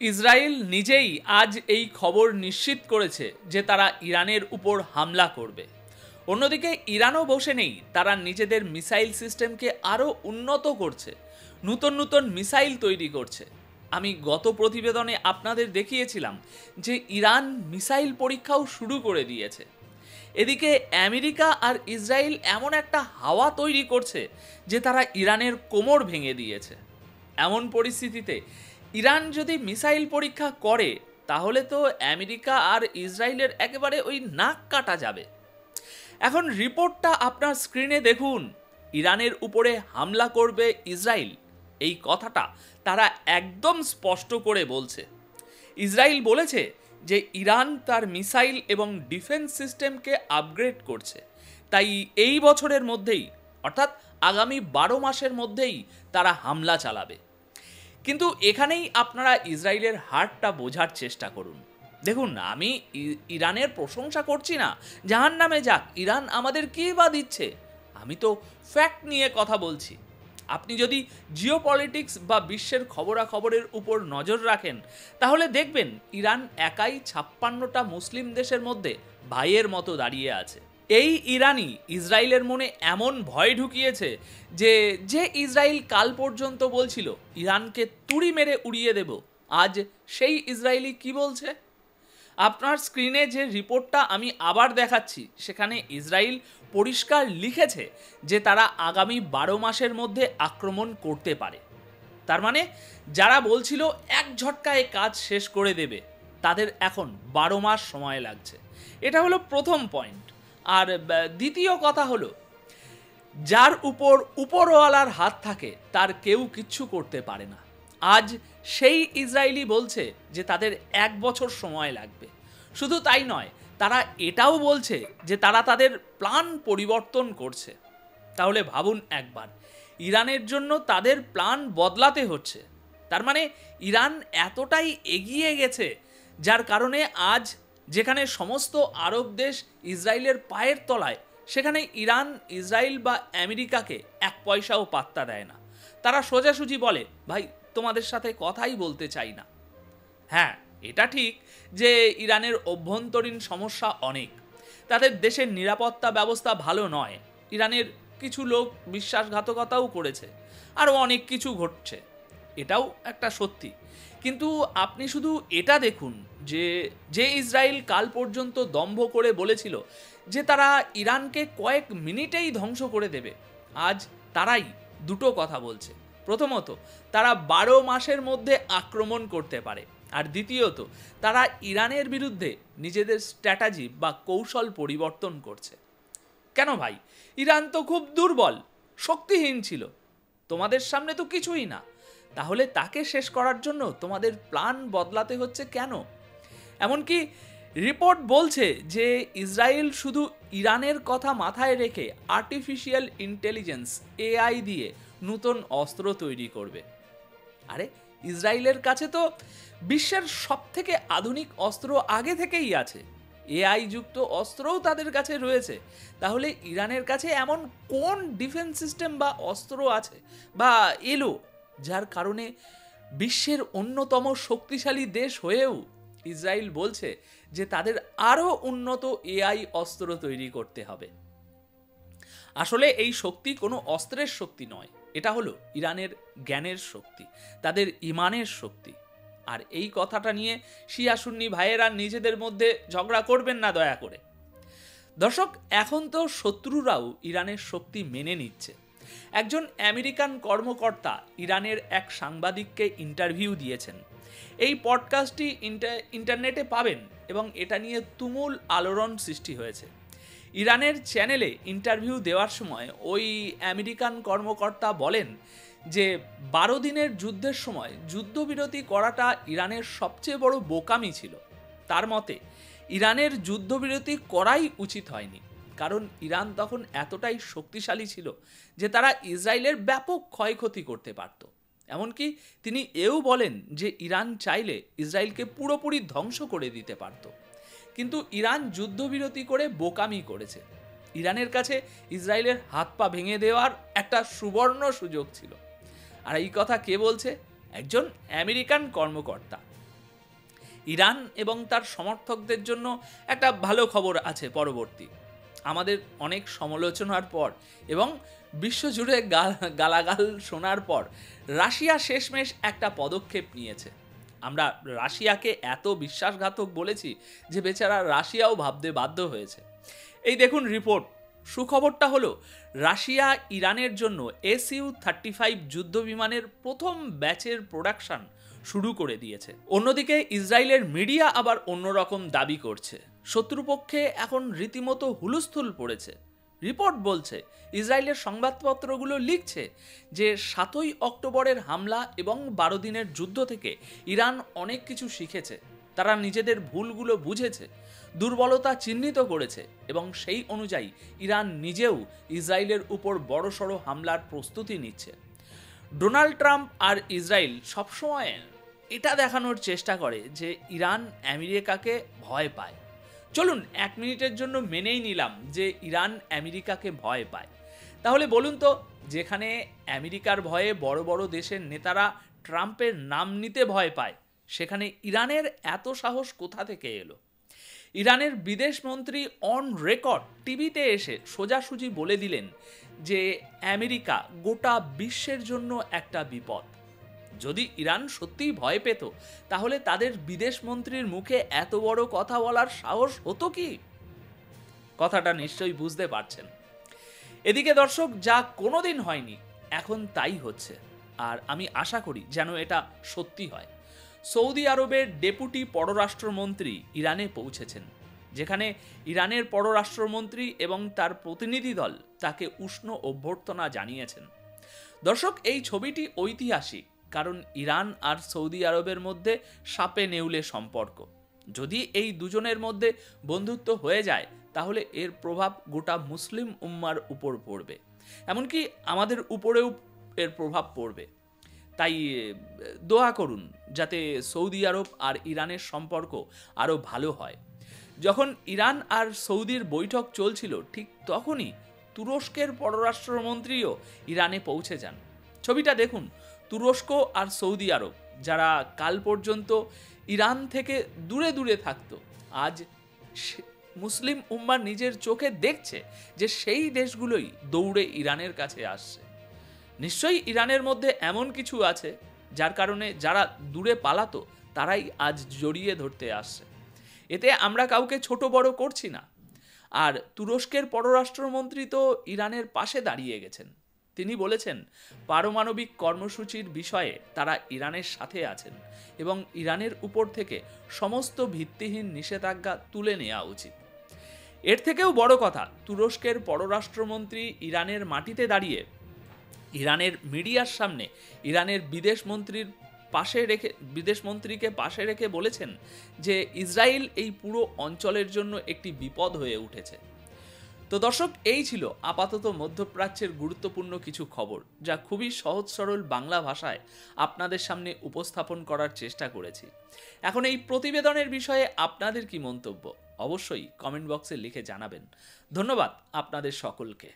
Israel নিজেই আজ এই খবর নিশ্চিত করেছে যে তারা ইরানের উপর হামলা করবে। অন্যদিকে ইরানও বসে নেই, তারা নিজেদের মিসাইল সিস্টেমকে আরও উন্নত করছে, নতুন নতুন মিসাইল তৈরি করছে। আমি গত প্রতিবেদনে আপনাদের দেখিয়েছিলাম যে ইরান মিসাইল পরীক্ষাও শুরু করে দিয়েছে। এদিকে আমেরিকা আর ইসরায়েল এমন একটা হাওয়া তৈরি করছে যে তারা ইরানের কোমর ভেঙে দিয়েছে। এমন পরিস্থিতিতে ইরান যদি মিসাইল পরীক্ষা করে তাহলে তো আমেরিকা আর ইসরায়েলের একেবারে ওই নাক কাটা যাবে। এখন রিপোর্টটা আপনার স্ক্রিনে দেখুন। ইরানের উপরে হামলা করবে ইসরায়েল, এই কথাটা তারা একদম স্পষ্ট করে বলছে। ইসরায়েল বলেছে যে ইরান তার মিসাইল এবং ডিফেন্স সিস্টেমকে আপগ্রেড করছে, তাই এই বছরের মধ্যেই অর্থাৎ আগামী 12 মাসের মধ্যেই তারা হামলা চালাবে। কিন্তু এখানেই আপনারা ইসরায়েলের হারটা বোঝার চেষ্টা করুন। দেখুন, আমি ইরানের প্রশংসা করছি না, জাহান্নামে যাক, ইরান আমাদের কী বা দিচ্ছে, আমি তো ফ্যাক্ট নিয়ে কথা বলছি। আপনি যদি জিওপলিটিক্স বা বিশ্বের খবরাখবরের উপর নজর রাখেন তাহলে দেখবেন ইরান একাই 56টা মুসলিম দেশের মধ্যে ভাইয়ের মতো দাঁড়িয়ে আছে। এই ইরানই ইসরায়েলের মনে এমন ভয় ঢুকিয়েছে যে যে ইসরায়েল কাল পর্যন্ত বলছিল ইরানকে তুড়ি মেরে উড়িয়ে দেব, আজ সেই ইসরায়েলি কি বলছে? আপনার স্ক্রিনে যে রিপোর্টটা আমি আবার দেখাচ্ছি সেখানে ইসরায়েল পরিষ্কার লিখেছে যে তারা আগামী 12 মাসের মধ্যে আক্রমণ করতে পারে। তার মানে যারা বলছিল এক ঝটকায় কাজ শেষ করে দেবে তাদের এখন 12 মাস সময় লাগছে। এটা হলো প্রথম পয়েন্ট। আর দ্বিতীয় কথা হলো, যার উপর উপরওয়ালার হাত থাকে তার কেউ কিচ্ছু করতে পারে না। আজ সেই ইসরায়েলি বলছে যে তাদের 1 বছর সময় লাগবে। শুধু তাই নয়, তারা এটাও বলছে যে তারা তাদের প্ল্যান পরিবর্তন করছে। তাহলে ভাবুন একবার, ইরানের জন্য তাদের প্ল্যান বদলাতে হচ্ছে। তার মানে ইরান এতটাই এগিয়ে গেছে যার কারণে আজ যেখানে সমস্ত আরব দেশ ইসরায়েলের পায়ের তলায়, সেখানে ইরান ইসরায়েল বা আমেরিকাকে 1 পয়সাও পাত্তা দেয় না। তারা সোজাসুজি বলে, ভাই তোমাদের সাথে কথাই বলতে চাই না। হ্যাঁ, এটা ঠিক যে ইরানের অভ্যন্তরীণ সমস্যা অনেক, তাদের দেশের নিরাপত্তা ব্যবস্থা ভালো নয়, ইরানের কিছু লোক বিশ্বাসঘাতকতাও করেছে, আরও অনেক কিছু ঘটছে, এটাও একটা সত্যি। কিন্তু আপনি শুধু এটা দেখুন যে যে ইসরায়েল কাল পর্যন্ত দম্ভ করে বলেছিল যে তারা ইরানকে কয়েক মিনিটেই ধ্বংস করে দেবে, আজ তারাই দুটো কথা বলছে। প্রথমত, তারা 12 মাসের মধ্যে আক্রমণ করতে পারে, আর দ্বিতীয়ত তারা ইরানের বিরুদ্ধে নিজেদের স্ট্র্যাটেজি বা কৌশল পরিবর্তন করছে। কেন ভাই? ইরান তো খুব দুর্বল, শক্তিহীন ছিল, তোমাদের সামনে তো কিছুই না, তাহলে তাকে শেষ করার জন্য তোমাদের প্ল্যান বদলাতে হচ্ছে কেন? এমনকি রিপোর্ট বলছে যে ইসরায়েল শুধু ইরানের কথা মাথায় রেখে আর্টিফিশিয়াল ইন্টেলিজেন্স এআই দিয়ে নতুন অস্ত্র তৈরি করবে। আরে ইসরায়েলের কাছে তো বিশ্বের সবথেকে আধুনিক অস্ত্র আগে থেকেই আছে, এআই যুক্ত অস্ত্রও তাদের কাছে রয়েছে। তাহলে ইরানের কাছে এমন কোন ডিফেন্স সিস্টেম বা অস্ত্র আছে বা এলো যার কারণে বিশ্বের অন্যতম শক্তিশালী দেশ হয়েও ইসরায়েল বলছে যে তাদের আরও উন্নত এআই অস্ত্র তৈরি করতে হবে? আসলে এই শক্তি কোনো অস্ত্রের শক্তি নয়, এটা হলো ইরানের জ্ঞানের শক্তি, তাদের ইমানের শক্তি। আর এই কথাটা নিয়ে শিয়া সুন্নি ভাইয়েরা নিজেদের মধ্যে ঝগড়া করবেন না দয়া করে। দর্শক, এখন তো শত্রুরাও ইরানের শক্তি মেনে নিচ্ছে। একজন আমেরিকান কর্মকর্তা ইরানের এক সাংবাদিককে ইন্টারভিউ দিয়েছেন। এই পডকাস্টটি ইন্টারনেটে পাবেন এবং এটা নিয়ে তুমুল আলোড়ন সৃষ্টি হয়েছে। ইরানের চ্যানেলে ইন্টারভিউ দেওয়ার সময় ওই আমেরিকান কর্মকর্তা বলেন যে 12 দিনের যুদ্ধের সময় যুদ্ধবিরতি করাটা ইরানের সবচেয়ে বড় বোকামি ছিল। তার মতে ইরানের যুদ্ধবিরতি করাই উচিত হয়নি, কারণ ইরান তখন এতটাই শক্তিশালী ছিল যে তারা ইসরায়েলের ব্যাপক ক্ষয়ক্ষতি করতে পারত। এমনকি তিনি এও বলেন যে ইরান চাইলে ইসরায়েলকে পুরোপুরি ধ্বংস করে দিতে পারত। কিন্তু ইরান যুদ্ধবিরতি করে বোকামি করেছে। ইরানের কাছে ইসরায়েলের হাত পা ভেঙে দেওয়ার একটা সুবর্ণ সুযোগ ছিল। আর এই কথা কে বলছে? একজন আমেরিকান কর্মকর্তা। ইরান এবং তার সমর্থকদের জন্য একটা ভালো খবর আছে পরবর্তী। আমাদের অনেক সমালোচনার পর এবং বিশ্বজুড়ে গালাগাল শোনার পর রাশিয়া শেষমেশ একটা পদক্ষেপ নিয়েছে। আমরা রাশিয়াকে এত বিশ্বাসঘাতক বলেছি যে বেচারা রাশিয়াও ভাবতে বাধ্য হয়েছে। এই দেখুন রিপোর্ট। সুখবরটা হলো রাশিয়া ইরানের জন্য Su-35 যুদ্ধ বিমানের প্রথম ব্যাচের প্রোডাকশন শুরু করে দিয়েছে। অন্যদিকে ইসরায়েলের মিডিয়া আবার অন্যরকম দাবি করছে। শত্রুপক্ষে এখন রীতিমতো হুলস্থুল পড়েছে। রিপোর্ট বলছে, ইসরায়েলের সংবাদপত্রগুলো লিখছে যে 7ই অক্টোবরের হামলা এবং 12 দিনের যুদ্ধ থেকে ইরান অনেক কিছু শিখেছে। তারা নিজেদের ভুলগুলো বুঝেছে, দুর্বলতা চিহ্নিত করেছে এবং সেই অনুযায়ী ইরান নিজেও ইসরায়েলের উপর বড়সড় হামলার প্রস্তুতি নিচ্ছে। ডোনাল্ড ট্রাম্প আর ইসরায়েল সবসময় এটা দেখানোর চেষ্টা করে যে ইরান আমেরিকাকে ভয় পায়। চলুন 1 মিনিটের জন্য মেনেই নিলাম যে ইরান আমেরিকাকে ভয় পায়। তাহলে বলুন তো, যেখানে আমেরিকার ভয়ে বড় বড় দেশের নেতারা ট্রাম্পের নাম নিতে ভয় পায়, সেখানে ইরানের এত সাহস কোথা থেকে এলো? ইরানের বিদেশ মন্ত্রী অন রেকর্ড টিভিতে এসে সোজাসুজি বলে দিলেন যে আমেরিকা গোটা বিশ্বের জন্য একটা বিপদ। যদি ইরান সত্যিই ভয় পেত তাহলে তাদের বিদেশ মন্ত্রীর মুখে এত বড় কথা বলার সাহস হতো কি? কথাটা নিশ্চয়ই বুঝতে পারছেন। এদিকে দর্শক, যা কোনোদিন হয়নি এখন তাই হচ্ছে, আর আমি আশা করি যেন এটা সত্যি হয়। সৌদি আরবের ডেপুটি পররাষ্ট্রমন্ত্রী ইরানে পৌঁছেছেন, যেখানে ইরানের পররাষ্ট্রমন্ত্রী এবং তার প্রতিনিধি দল তাকে উষ্ণ অভ্যর্থনা জানিয়েছেন। দর্শক, এই ছবিটি ঐতিহাসিক, কারণ ইরান আর সৌদি আরবের মধ্যে সাপে নেউলে সম্পর্ক। যদি এই দুজনের মধ্যে বন্ধুত্ব হয়ে যায় তাহলে এর প্রভাব গোটা মুসলিম উম্মার উপর পড়বে, এমনকি আমাদের উপরেও এর প্রভাব পড়বে। তাই দোয়া করুন যাতে সৌদি আরব আর ইরানের সম্পর্ক আরও ভালো হয়। যখন ইরান আর সৌদির বৈঠক চলছিল ঠিক তখনই তুরস্কের পররাষ্ট্রমন্ত্রীও ইরানে পৌঁছে যান। ছবিটা দেখুন। তুরস্ক আর সৌদি আরব, যারা কাল পর্যন্ত ইরান থেকে দূরে দূরে থাকতো, আজ মুসলিম উম্মা নিজের চোখে দেখছে যে সেই দেশগুলোই দৌড়ে ইরানের কাছে আসছে। নিশ্চয়ই ইরানের মধ্যে এমন কিছু আছে যার কারণে যারা দূরে পালাতো তারাই আজ জড়িয়ে ধরতে আসছে। এতে আমরা কাউকে ছোট বড় করছি না। আর তুরস্কের পররাষ্ট্রমন্ত্রী তো ইরানের পাশে দাঁড়িয়ে গেছেন। তিনি বলেছেন পারমাণবিক কর্মসূচির বিষয়ে তারা ইরানের সাথে আছেন এবং ইরানের উপর থেকে সমস্ত ভিত্তিহীন নিষেধাজ্ঞা তুলে নেওয়া উচিত। এর থেকেও বড় কথা, তুরস্কের পররাষ্ট্রমন্ত্রী ইরানের মাটিতে দাঁড়িয়ে ইরানের মিডিয়ার সামনে ইরানের বিদেশ মন্ত্রীকে পাশে রেখে বলেছেন যে ইসরায়েল এই পুরো অঞ্চলের জন্য একটি বিপদ হয়ে উঠেছে। তো দর্শক, এই ছিল আপাতত মধ্যপ্রাচ্যের গুরুত্বপূর্ণ কিছু খবর, যা খুবই সহজ সরল বাংলা ভাষায় আপনাদের সামনে উপস্থাপন করার চেষ্টা করেছি। এখন এই প্রতিবেদনের বিষয়ে আপনাদের কি মন্তব্য অবশ্যই কমেন্ট বক্সে লিখে জানাবেন। ধন্যবাদ আপনাদের সকলকে।